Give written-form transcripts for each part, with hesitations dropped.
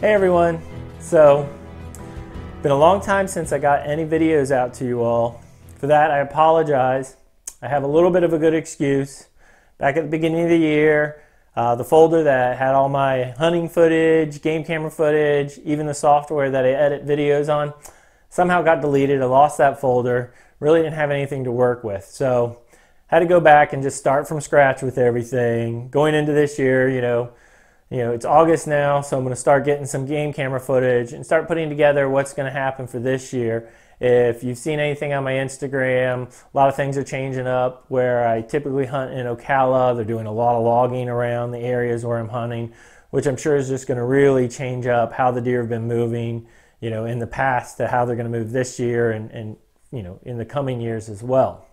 Hey everyone, so been a long time since I got any videos out to you all. For that I apologize. I have a little bit of a good excuse. Back at the beginning of the year, the folder that had all my hunting footage, game camera footage, even the software that I edit videos on, somehow got deleted. I lost that folder, really didn't have anything to work with. So had to go back and just start from scratch with everything. Going into this year, you know, it's August now, so I'm going to start getting some game camera footage and start putting together what's going to happen for this year. If you've seen anything on my Instagram, a lot of things are changing up. Where I typically hunt in Ocala, they're doing a lot of logging around the areas where I'm hunting, which I'm sure is just going to really change up how the deer have been moving, you know, in the past to how they're going to move this year and you know, in the coming years as well.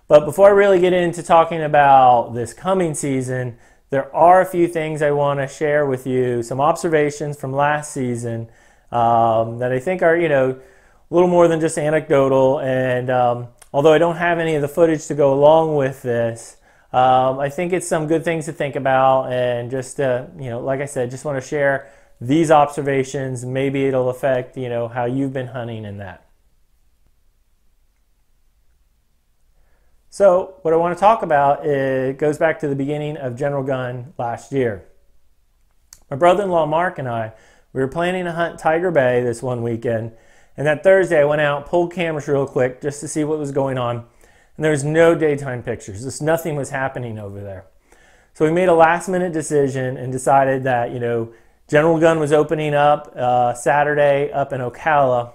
But before I really get into talking about this coming season, there are a few things I want to share with you, some observations from last season that I think are, you know, a little more than just anecdotal. And although I don't have any of the footage to go along with this, I think it's some good things to think about. And just, you know, like I said, just want to share these observations. Maybe it'll affect, you know, how you've been hunting in that. So what I want to talk about goes back to the beginning of General Gun last year. My brother-in-law Mark and I, we were planning to hunt Tiger Bay this one weekend, and that Thursday I went out, pulled cameras real quick just to see what was going on, and there was no daytime pictures. Just nothing was happening over there. So we made a last-minute decision and decided that, you know, General Gun was opening up Saturday up in Ocala,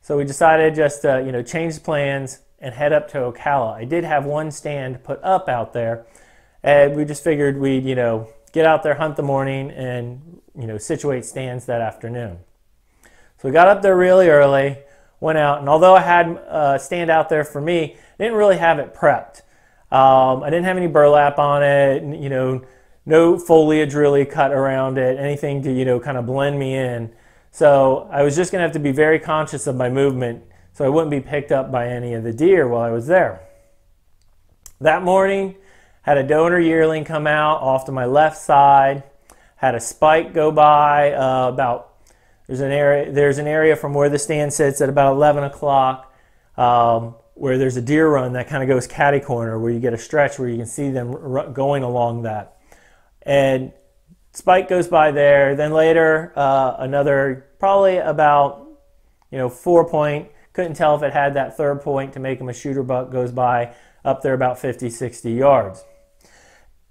so we decided just to, you know, change plans and head up to Ocala. I did have one stand put up out there, and we just figured we'd, you know, get out there, hunt the morning, and, you know, situate stands that afternoon. So we got up there really early, went out, and although I had a stand out there for me, I didn't really have it prepped. I didn't have any burlap on it, and, you know, no foliage really cut around it, anything to, you know, kind of blend me in. So I was just going to have to be very conscious of my movement so I wouldn't be picked up by any of the deer while I was there. That morning, had a donor yearling come out off to my left side, had a spike go by there's an area from where the stand sits at about 11 o'clock where there's a deer run that kind of goes catty corner, where you get a stretch where you can see them going along that. And spike goes by there. Then later, another probably about, you know, 4 point. Couldn't tell if it had that third point to make him a shooter buck, goes by up there about 50, 60 yards.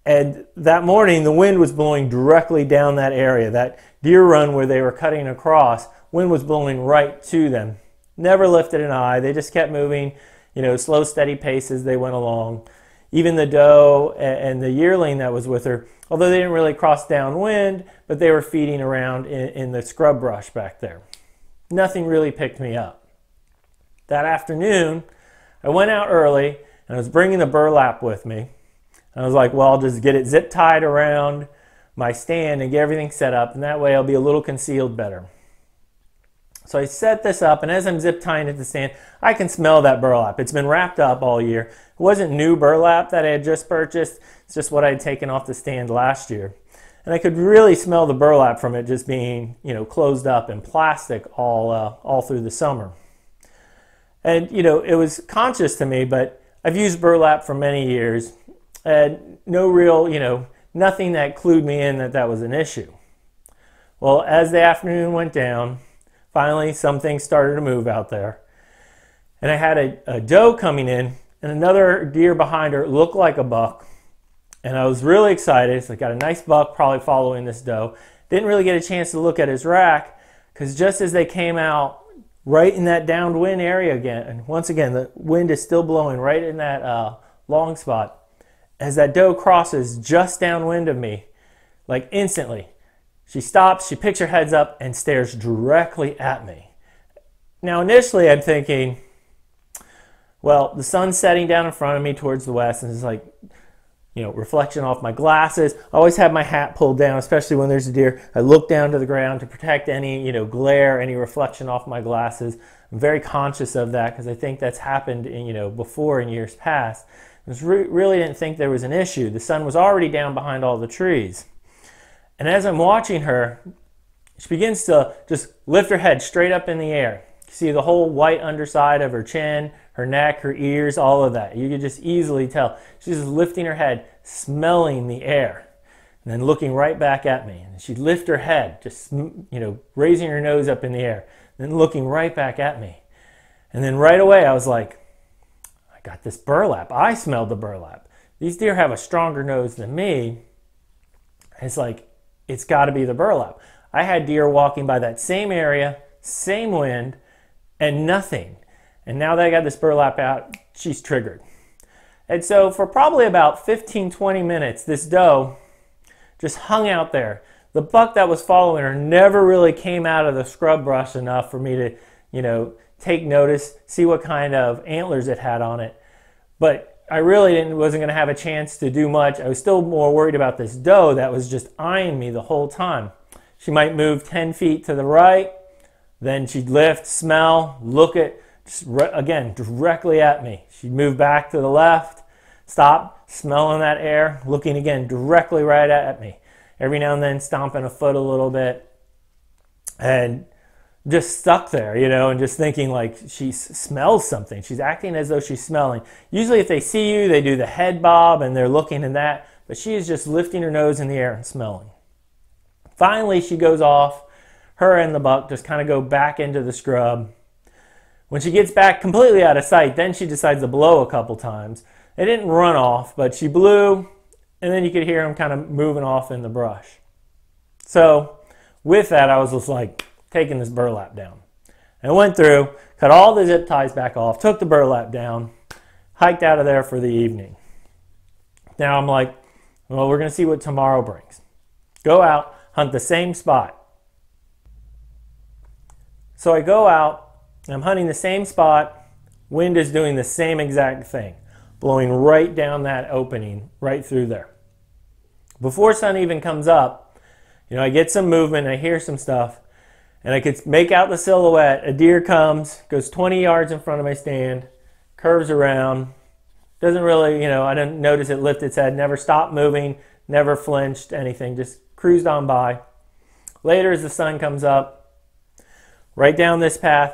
And that morning, the wind was blowing directly down that area. That deer run where they were cutting across, wind was blowing right to them. Never lifted an eye. They just kept moving, you know, slow, steady pace as they went along. Even the doe and the yearling that was with her, although they didn't really cross downwind, but they were feeding around in the scrub brush back there. Nothing really picked me up. That afternoon, I went out early and I was bringing the burlap with me. And I was like, well, I'll just get it zip tied around my stand and get everything set up, and that way I'll be a little concealed better. So I set this up, and as I'm zip tying at the stand, I can smell that burlap. It's been wrapped up all year. It wasn't new burlap that I had just purchased. It's just what I had taken off the stand last year. And I could really smell the burlap from it just being, you know, closed up in plastic all through the summer. And, you know, it was conscious to me, but I've used burlap for many years, and no real, you know, nothing that clued me in that that was an issue. Well, as the afternoon went down, finally some things started to move out there. And I had a doe coming in, and another deer behind her looked like a buck. And I was really excited. So I got a nice buck probably following this doe. Didn't really get a chance to look at his rack, because just as they came out, right in that downwind area again, and once again the wind is still blowing right in that long spot, as that doe crosses just downwind of me, like instantly she stops, she picks her heads up and stares directly at me. Now initially I'm thinking, well, the sun's setting down in front of me towards the west, and it's like, you know, reflection off my glasses. I always have my hat pulled down, especially when there's a deer. I look down to the ground to protect any, you know, glare, any reflection off my glasses. I'm very conscious of that because I think that's happened, you know, before in years past. I really didn't think there was an issue. The sun was already down behind all the trees. And as I'm watching her, She begins to just lift her head straight up in the air. You see the whole white underside of her chin, her neck, her ears, all of that. You could just easily tell. She's just lifting her head, smelling the air, and then looking right back at me. And she'd lift her head, just, raising her nose up in the air, then looking right back at me. And then right away I was like, I got this burlap. I smelled the burlap. These deer have a stronger nose than me. It's like, it's got to be the burlap. I had deer walking by that same area, same wind, and nothing. And now that I got this burlap out, she's triggered. And so for probably about 15, 20 minutes, this doe just hung out there. The buck that was following her never really came out of the scrub brush enough for me to, take notice, see what kind of antlers it had on it. But I really wasn't going to have a chance to do much. I was still more worried about this doe that was just eyeing me the whole time. She might move 10 feet to the right, then she'd lift, smell, look at, again, directly at me. She'd move back to the left, stop, smelling that air, looking again directly right at me. Every now and then stomping a foot a little bit, and just stuck there, and just thinking like she smells something. She's acting as though she's smelling. Usually if they see you, they do the head bob and they're looking in that, but she is just lifting her nose in the air and smelling. Finally, she goes off. Her and the buck just kind of go back into the scrub. When she gets back completely out of sight, then she decides to blow a couple times. They didn't run off, but she blew, and then you could hear them kind of moving off in the brush. So with that, I was just like, taking this burlap down. And I went through, cut all the zip ties back off, took the burlap down, hiked out of there for the evening. Now I'm like, well, we're going to see what tomorrow brings. Go out, hunt the same spot. So I go out, I'm hunting the same spot. Wind is doing the same exact thing, blowing right down that opening, right through there. Before sun even comes up, I get some movement, I hear some stuff, and I could make out the silhouette. A deer comes, goes 20 yards in front of my stand, curves around, doesn't really, I didn't notice it lift its head, never stopped moving, never flinched, anything, just cruised on by. Later, as the sun comes up, right down this path,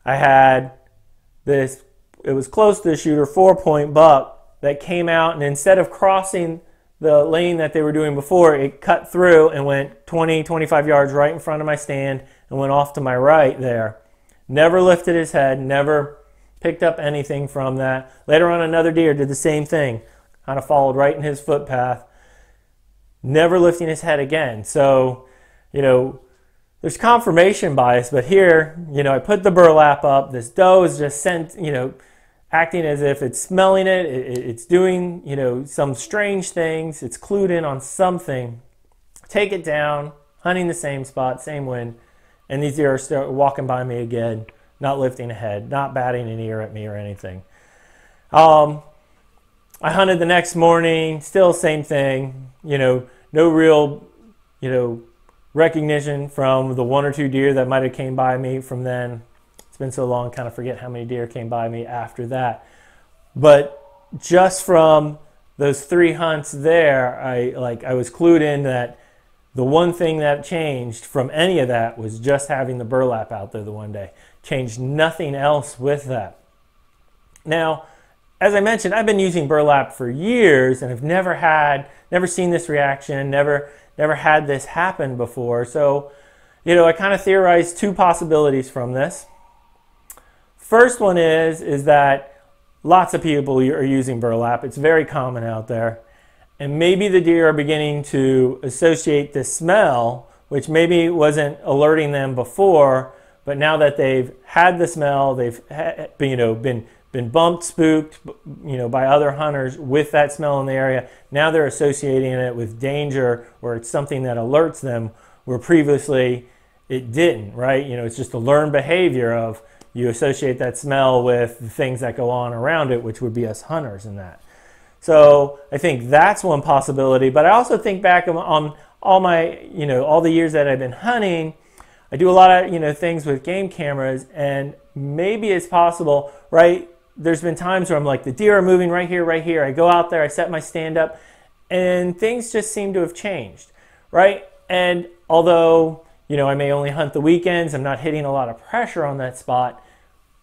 I had this, it was close to the shooter, 4-point buck that came out, and instead of crossing the lane that they were doing before, it cut through and went 20, 25 yards right in front of my stand and went off to my right there. Never lifted his head, never picked up anything from that. Later on, another deer did the same thing, kind of followed right in his footpath, never lifting his head again. So, there's confirmation bias, but here, I put the burlap up. This doe is just sent, acting as if it's smelling it. It's doing, some strange things. It's clued in on something. Take it down, hunting the same spot, same wind, and these deer are walking by me again, not lifting a head, not batting an ear at me or anything. I hunted the next morning, still same thing, no real, recognition from the 1 or 2 deer that might have came by me from then. It's been so long, kind of forget how many deer came by me after that. But just from those 3 hunts there, I was clued in that the one thing that changed from any of that was just having the burlap out there the one day. Changed nothing else with that. Now, as I mentioned, I've been using burlap for years and have never seen this reaction, never had this happen before. So, I kind of theorized 2 possibilities from this. First one is that lots of people are using burlap. It's very common out there. And maybe the deer are beginning to associate the smell, which maybe wasn't alerting them before, but now that they've had the smell, they've been bumped, spooked, by other hunters with that smell in the area. Now they're associating it with danger, or it's something that alerts them, where previously it didn't, right? It's just a learned behavior of you associate that smell with the things that go on around it, which would be us hunters in that. So I think that's one possibility, but I also think back on all my, all the years that I've been hunting, I do a lot of, things with game cameras, and maybe it's possible, right? There's been times where I'm like, the deer are moving right here, right here. I go out there, I set my stand up, and things just seem to have changed, right? And although, I may only hunt the weekends. I'm not hitting a lot of pressure on that spot.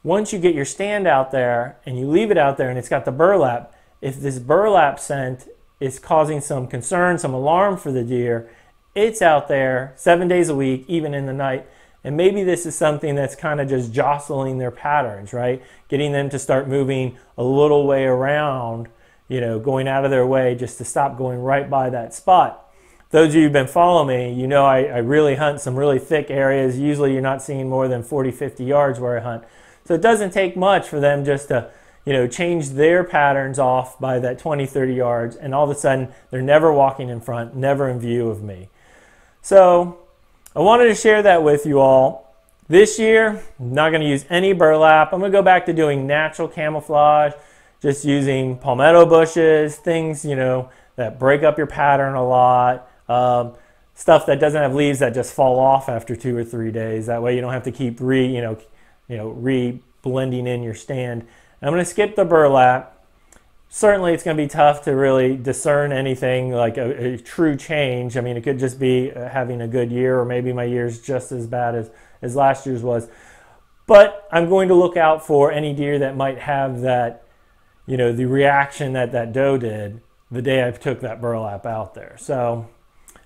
Once you get your stand out there and you leave it out there and it's got the burlap, if this burlap scent is causing some concern, some alarm for the deer, it's out there 7 days a week, even in the night. And maybe this is something that's kind of just jostling their patterns, right? Getting them to start moving a little way around, going out of their way just to stop going right by that spot. Those of you who've been following me, I really hunt some really thick areas. Usually you're not seeing more than 40, 50 yards where I hunt. So it doesn't take much for them just to, change their patterns off by that 20, 30 yards, and all of a sudden they're never walking in front, never in view of me. So I wanted to share that with you all. This year, I'm not going to use any burlap. I'm going to go back to doing natural camouflage, just using palmetto bushes, things, that break up your pattern a lot. Stuff that doesn't have leaves that just fall off after 2 or 3 days. That way you don't have to keep re-blending in your stand. I'm going to skip the burlap. Certainly it's going to be tough to really discern anything like a true change. I mean, it could just be having a good year, or maybe my year's just as bad as last year's was. But I'm going to look out for any deer that might have that, the reaction that doe did the day I took that burlap out there. So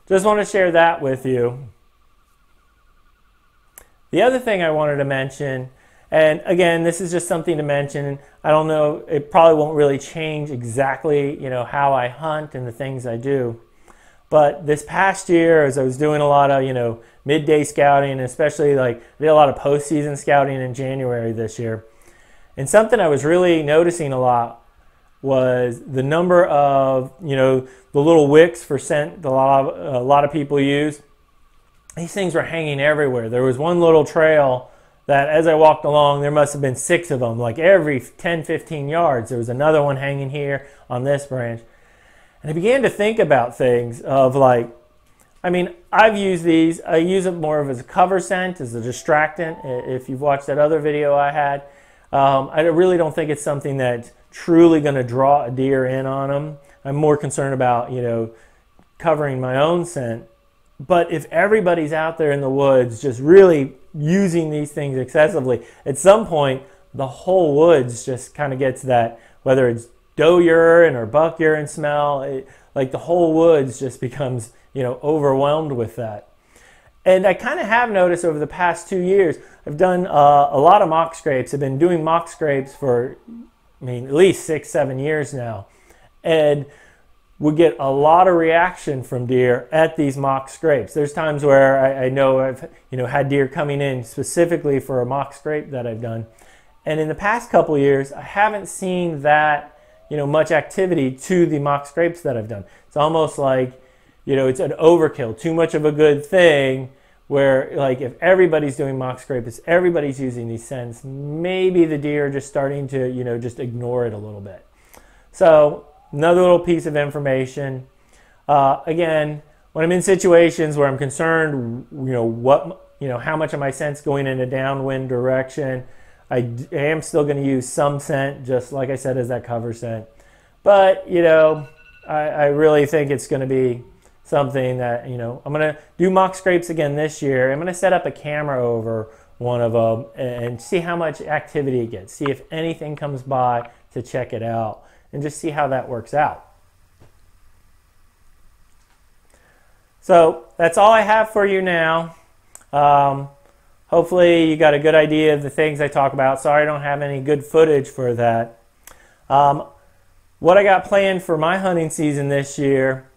just want to share that with you. The other thing I wanted to mention, and again, this is just something to mention. I don't know, it probably won't really change exactly, how I hunt and the things I do. But this past year, as I was doing a lot of, midday scouting, especially I did a lot of postseason scouting in January this year. And something I was really noticing a lot was the number of, the little wicks for scent a lot of people use. These things were hanging everywhere. There was one little trail that as I walked along, there must have been 6 of them. Like every 10, 15 yards, there was another one hanging here on this branch. And I began to think about things of I've used these. I use it more of as a cover scent, as a distractant. If you've watched that other video I had, I really don't think it's something that's truly going to draw a deer in on them. I'm more concerned about, covering my own scent. But if everybody's out there in the woods just really using these things excessively, at some point the whole woods just kind of gets that, whether it's doe urine or buck urine smell, the whole woods just becomes, overwhelmed with that. And I kind of have noticed over the past 2 years, I've done a lot of mock scrapes. I've been doing mock scrapes for, at least 6, 7 years now. And we get a lot of reaction from deer at these mock scrapes. There's times where I know I've had deer coming in specifically for a mock scrape that I've done. And in the past couple years, I haven't seen that much activity to the mock scrapes that I've done. It's almost like it's an overkill, too much of a good thing, where if everybody's doing mock scrapes, everybody's using these scents, maybe the deer are just starting to just ignore it a little bit. So another little piece of information. Again, when I'm in situations where I'm concerned, how much of my scent's going in a downwind direction, I am still going to use some scent, just like I said, as that cover scent. But, I really think it's going to be something that, I'm going to do mock scrapes again this year. I'm going to set up a camera over one of them and see how much activity it gets. See if anything comes by to check it out, and just see how that works out. So that's all I have for you now. Hopefully you got a good idea of the things I talk about. Sorry I don't have any good footage for that. What I got planned for my hunting season this year,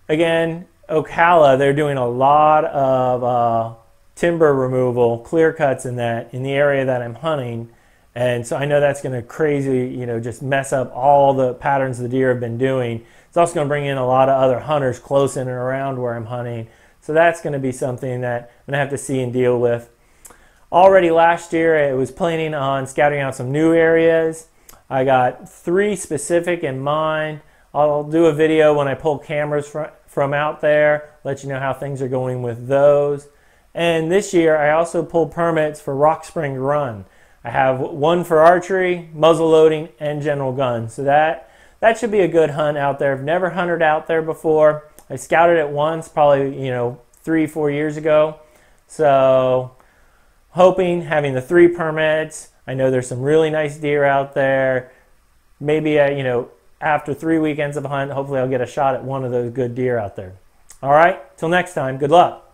again, Ocala, they're doing a lot of timber removal, clear cuts in the area that I'm hunting. And so I know that's going to crazy, just mess up all the patterns the deer have been doing. It's also going to bring in a lot of other hunters close in and around where I'm hunting. So that's going to be something that I'm going to have to see and deal with. Already last year, I was planning on scouting out some new areas. I got 3 specific in mind. I'll do a video when I pull cameras from out there, let you know how things are going with those. And this year, I also pulled permits for Rock Spring Run. I have one for archery, muzzle loading, and general gun. So that should be a good hunt out there. I've never hunted out there before. I scouted it once, probably 3-4 years ago. So hoping, having the 3 permits, I know there's some really nice deer out there. Maybe, after 3 weekends of hunt, hopefully I'll get a shot at one of those good deer out there. All right, till next time, good luck.